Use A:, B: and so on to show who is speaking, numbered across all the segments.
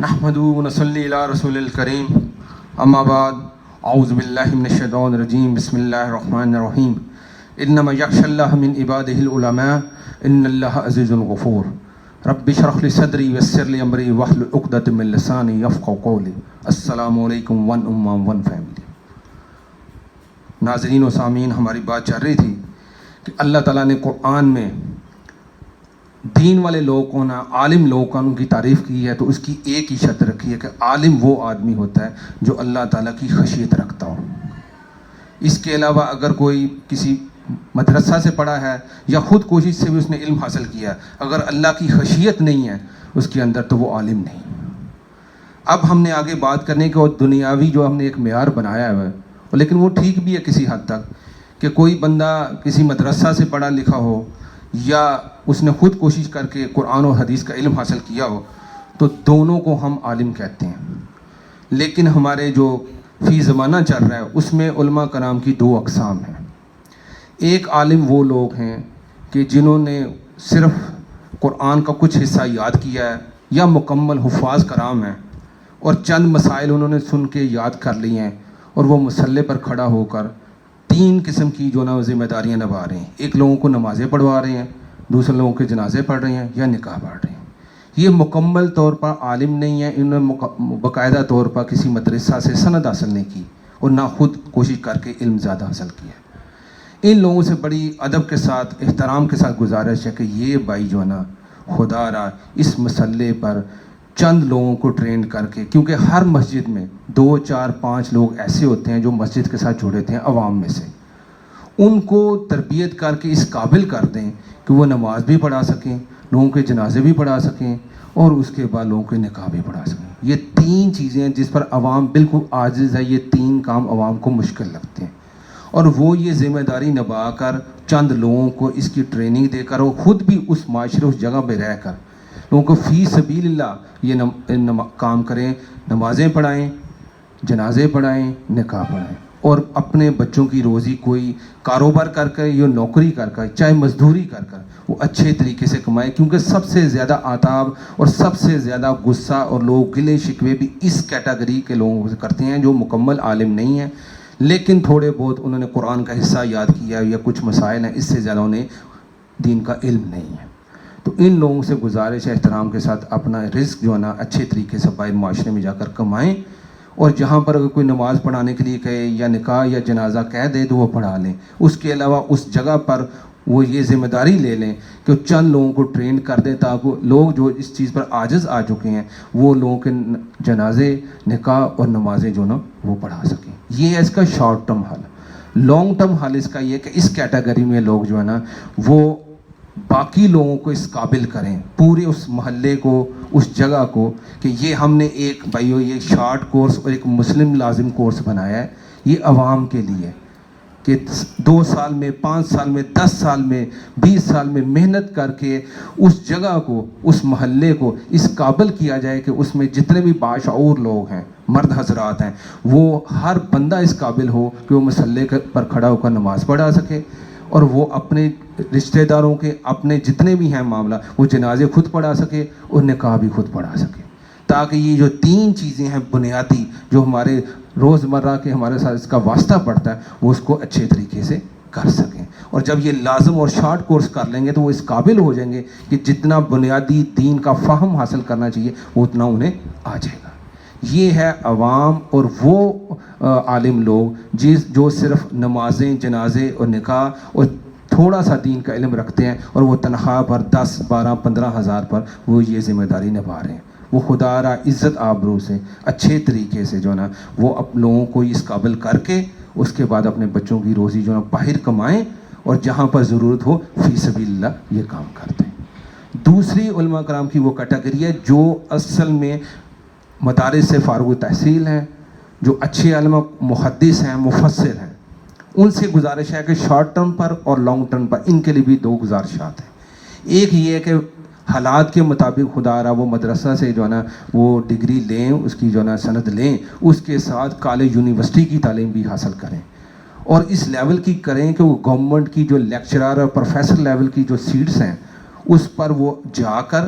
A: نحمدو ونصلی علی رسول الکریم اما بعد اعوذ باللہ من الشیطان الرجیم بسم اللہ الرحمن الرحیم انما یخشی اللہ من عبادہ العلماء ان اللہ عزیز غفور رب اشرح لی صدری ویسر لی امری واحلل عقدۃ من لسانی یفقہوا قولی. السلام علیکم ون امہ ون فیملی. ناظرین و سامعین، ہماری بات چل رہی تھی کہ اللہ تعالیٰ نے قرآن میں دین والے لوگوں کو نا عالم لوگوں کا ان کی تعریف کی ہے، تو اس کی ایک ہی شرط رکھی ہے کہ عالم وہ آدمی ہوتا ہے جو اللہ تعالیٰ کی خشیت رکھتا ہو. اس کے علاوہ اگر کوئی کسی مدرسہ سے پڑھا ہے یا خود کوشش سے بھی اس نے علم حاصل کیا ہے، اگر اللہ کی خشیت نہیں ہے اس کے اندر تو وہ عالم نہیں. اب ہم نے آگے بات کرنے کے اور دنیاوی جو ہم نے ایک معیار بنایا ہے، لیکن وہ ٹھیک بھی ہے کسی حد تک، کہ کوئی بندہ کسی مدرسہ سے پڑھا لکھا ہو یا اس نے خود کوشش کر کے قرآن و حدیث کا علم حاصل کیا ہو، تو دونوں کو ہم عالم کہتے ہیں. لیکن ہمارے جو فی زمانہ چل رہا ہے اس میں علماء کرام کی دو اقسام ہیں. ایک عالم وہ لوگ ہیں کہ جنہوں نے صرف قرآن کا کچھ حصہ یاد کیا ہے یا مکمل حفاظ کرام ہیں اور چند مسائل انہوں نے سن کے یاد کر لی ہیں، اور وہ مسلح پر کھڑا ہو کر تین قسم کی جو نا ذمہ داریاں نبھا رہے ہیں. ایک لوگوں کو نمازیں پڑھوا رہے ہیں، دوسرے لوگوں کے جنازے پڑھ رہے ہیں یا نکاح پڑھ رہے ہیں. یہ مکمل طور پر عالم نہیں ہے، انہوں نے باقاعدہ طور پر کسی مدرسہ سے سند حاصل نہیں کی اور نہ خود کوشش کر کے علم زیادہ حاصل کیا. ان لوگوں سے بڑی ادب کے ساتھ احترام کے ساتھ گزارش ہے کہ یہ بھائی جو ہے نا خدا را اس مسئلے پر چند لوگوں کو ٹرین کر کے، کیونکہ ہر مسجد میں 2 4 5 لوگ ایسے ہوتے ہیں جو مسجد کے ساتھ جڑے تھے عوام میں سے، ان کو تربیت کر کے اس قابل کر دیں کہ وہ نماز بھی پڑھا سکیں، لوگوں کے جنازے بھی پڑھا سکیں اور اس کے بعد لوگوں کے نکاح بھی پڑھا سکیں. یہ تین چیزیں ہیں جس پر عوام بالکل عاجز ہے. یہ تین کام عوام کو مشکل لگتے ہیں اور وہ یہ ذمہ داری نبھا کر چند لوگوں کو اس کی ٹریننگ دے کر اور خود بھی اس معاشرے اس جگہ پہ رہ کر لوگوں کو فی سبیل اللہ یہ کام کریں، نمازیں پڑھائیں، جنازے پڑھائیں، نکاح پڑھائیں، اور اپنے بچوں کی روزی کوئی کاروبار کر کر یا نوکری کر کر، چاہے مزدوری کر کر، وہ اچھے طریقے سے کمائے. کیونکہ سب سے زیادہ آتاب اور سب سے زیادہ غصہ اور لوگ گلے شکوے بھی اس کیٹیگری کے لوگوں سے کرتے ہیں جو مکمل عالم نہیں ہیں لیکن تھوڑے بہت انہوں نے قرآن کا حصہ یاد کیا یا کچھ مسائل ہیں، اس سے زیادہ انہیں دین کا علم نہیں ہے. تو ان لوگوں سے گزارش ہے احترام کے ساتھ اپنا رزق جو ہے نا اچھے طریقے سے باہر معاشرے میں جا کر کمائیں، اور جہاں پر اگر کوئی نماز پڑھانے کے لیے کہے یا نکاح یا جنازہ کہہ دے تو وہ پڑھا لیں. اس کے علاوہ اس جگہ پر وہ یہ ذمہ داری لے لیں کہ چند لوگوں کو ٹرین کر دیں تاکہ لوگ جو اس چیز پر عاجز آ چکے ہیں وہ لوگوں کے جنازے، نکاح اور نمازیں جو نا وہ پڑھا سکیں. یہ ہے اس کا شارٹ ٹرم حل. لانگ ٹرم حل اس کا یہ کہ اس کیٹیگری میں لوگ جو ہے نا وہ باقی لوگوں کو اس قابل کریں، پورے اس محلے کو، اس جگہ کو، کہ یہ ہم نے ایک بھائیو یہ شارٹ کورس اور ایک مسلم لازم کورس بنایا ہے. یہ عوام کے لیے کہ 2 سال میں، 5 سال میں، 10 سال میں، 20 سال میں محنت کر کے اس جگہ کو، اس محلے کو اس قابل کیا جائے کہ اس میں جتنے بھی باشعور لوگ ہیں، مرد حضرات ہیں، وہ ہر بندہ اس قابل ہو کہ وہ مسلے پر کھڑا ہو کر نماز پڑھا سکے اور وہ اپنے رشتہ داروں کے اپنے جتنے بھی ہیں معاملہ وہ جنازے خود پڑھا سکے اور نکاح بھی خود پڑھا سکے، تاکہ یہ جو 3 چیزیں ہیں بنیادی جو ہمارے روزمرہ کے ہمارے ساتھ اس کا واسطہ پڑتا ہے وہ اس کو اچھے طریقے سے کر سکیں. اور جب یہ لازم اور شارٹ کورس کر لیں گے تو وہ اس قابل ہو جائیں گے کہ جتنا بنیادی دین کا فہم حاصل کرنا چاہیے وہ اتنا انہیں آ جائے گا. یہ ہے عوام اور وہ عالم لوگ جو صرف نمازیں، جنازے اور نکاح اور تھوڑا سا دین کا علم رکھتے ہیں اور وہ تنخواہ پر 10 12 15 ہزار پر وہ یہ ذمہ داری نبھا رہے ہیں. وہ خدا را عزت آبرو سے اچھے طریقے سے جو ہے نا وہ لوگوں کو اس قابل کر کے اس کے بعد اپنے بچوں کی روزی جو ہے نا باہر کمائیں اور جہاں پر ضرورت ہو فی سبیل اللہ یہ کام کرتے ہیں. دوسری علماء کرام کی وہ کیٹیگری ہے جو اصل میں مدارس سے فارغ تحصیل ہیں، جو اچھے علماء محدث ہیں، مفسر ہیں. ان سے گزارش ہے کہ شارٹ ٹرم پر اور لانگ ٹرم پر ان کے لیے بھی 2 گزارشات ہیں. ایک یہ ہے کہ حالات کے مطابق خدا رہا وہ مدرسہ سے جو ہے نا وہ ڈگری لیں، اس کی جو ہے نا سند لیں، اس کے ساتھ کالج یونیورسٹی کی تعلیم بھی حاصل کریں اور اس لیول کی کریں کہ وہ گورنمنٹ کی جو لیکچرر اور پروفیسر لیول کی جو سیٹس ہیں اس پر وہ جا کر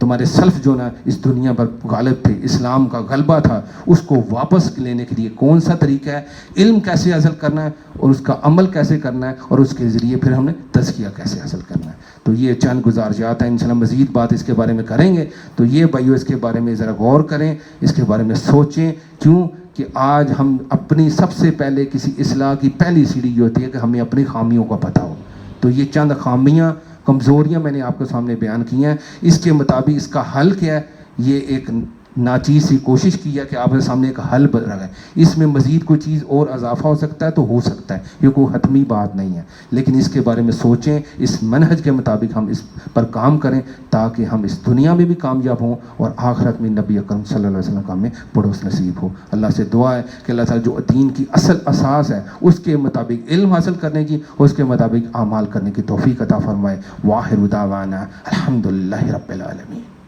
A: تمہارے سلف جو نا اس دنیا پر غالب تھے، اسلام کا غلبہ تھا، اس کو واپس لینے کے لیے کون سا طریقہ ہے، علم کیسے حاصل کرنا ہے اور اس کا عمل کیسے کرنا ہے، اور اس کے ذریعے پھر ہم نے تزکیہ کیسے حاصل کرنا ہے۔ تو یہ چند گزارشات ہیں، انشاءاللہ مزید بات اس کے بارے میں کریں گے۔ تو یہ بھائیو اس کے بارے میں ذرا غور کریں، اس کے بارے میں سوچیں، کیوں کہ آج ہم اپنی سب سے پہلے کسی اصلاح کی پہلی سیڑھی یہ ہوتی ہے کہ ہمیں اپنی خامیوں کا پتہ ہو۔ تو یہ چند خامیاں، کمزوریاں میں نے آپ کے سامنے بیان کی ہیں، اس کے مطابق اس کا حل کیا ہے، یہ ایک ناچیز سی کوشش کی ہے کہ آپ کے سامنے ایک حل رکھا ہے۔ اس میں مزید کوئی چیز اور اضافہ ہو سکتا ہے تو ہو سکتا ہے، یہ کوئی حتمی بات نہیں ہے، لیکن اس کے بارے میں سوچیں، اس منہج کے مطابق ہم اس پر کام کریں تاکہ ہم اس دنیا میں بھی کامیاب ہوں اور آخرت میں نبی اکرم صلی اللہ علیہ وسلم کا ہمیں پڑوس نصیب ہو۔ اللہ سے دعا ہے کہ اللہ تعالیٰ جو دین کی اصل اساس ہے اس کے مطابق علم حاصل کرنے کی اور اس کے مطابق اعمال کرنے کی توفیق عطا فرمائے۔ واخر دعوانا الحمدللہ رب العالمین۔